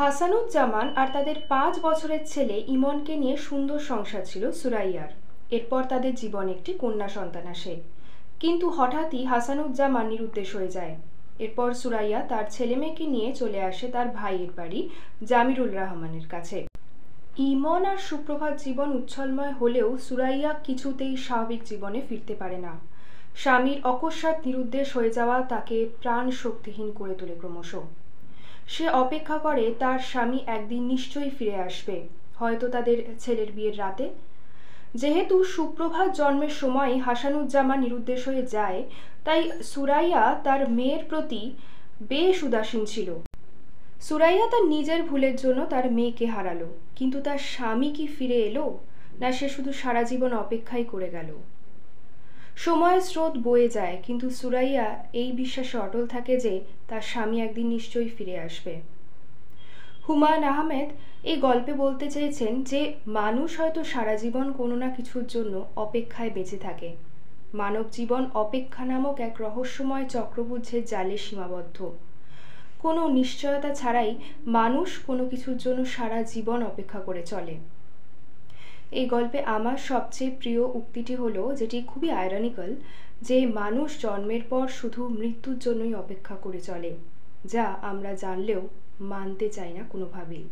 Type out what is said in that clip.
হাসানুজ্জামান আর তাদের ৫ বছরের ছেলে ইমনকে নিয়ে সুন্দর সংসার ছিল সুরাইয়ার। এরপর তাদের জীবনে একটি কন্যা সন্তান আসে, কিন্তু হঠাৎই হাসানুজ্জামান নিরুদ্দেশ হয়ে যায়। এরপর সুরাইয়া তার ছেলেমেয়েকে নিয়ে চলে আসে তার ভাইয়ের বাড়ি জামিরুল রহমানের কাছে। ইমন আর সুপ্রভাত জীবন উচ্ছলময় হলেও সুরাইয়া কিছুতেই স্বাভাবিক জীবনে ফিরতে পারে না। স্বামীর অকস্মাৎ নিরুদ্দেশ হয়ে যাওয়া তাকে প্রাণ শক্তিহীন করে তোলে ক্রমশ। সে অপেক্ষা করে তার স্বামী একদিন নিশ্চয়ই ফিরে আসবে, হয়তো তাদের ছেলের বিয়ের রাতে। যেহেতু সুপ্রভাত জন্মের সময় হাসানুজ্জামান নিরুদ্দেশ হয়ে যায়, তাই সুরাইয়া তার মেয়ের প্রতি বেশ উদাসীন ছিল। সুরাইয়া তার নিজের ভুলের জন্য তার মেয়েকে হারালো, কিন্তু তার স্বামী কি ফিরে এলো, না সে শুধু সারা জীবন অপেক্ষাই করে গেল? সময়ের স্রোত বয়ে যায়, কিন্তু সুরাইয়া এই বিশ্বাসে অটল থাকে যে তার স্বামী একদিন নিশ্চয়ই ফিরে আসবে। হুমায়ুন আহমেদ এই গল্পে বলতে চেয়েছেন যে মানুষ হয়তো সারা জীবন কোনো না কিছুর জন্য অপেক্ষায় বেঁচে থাকে। মানব জীবন অপেক্ষা নামক এক রহস্যময় চক্রবুদ্ধের জালে সীমাবদ্ধ। কোনো নিশ্চয়তা ছাড়াই মানুষ কোনো কিছুর জন্য সারা জীবন অপেক্ষা করে চলে। এই গল্পে আমার সবচেয়ে প্রিয় উক্তিটি হলো, যেটি খুবই আয়রনিক্যাল, যে মানুষ জন্মের পর শুধু মৃত্যুর জন্যই অপেক্ষা করে চলে, যা আমরা জানলেও মানতে চাই না কোনোভাবেই।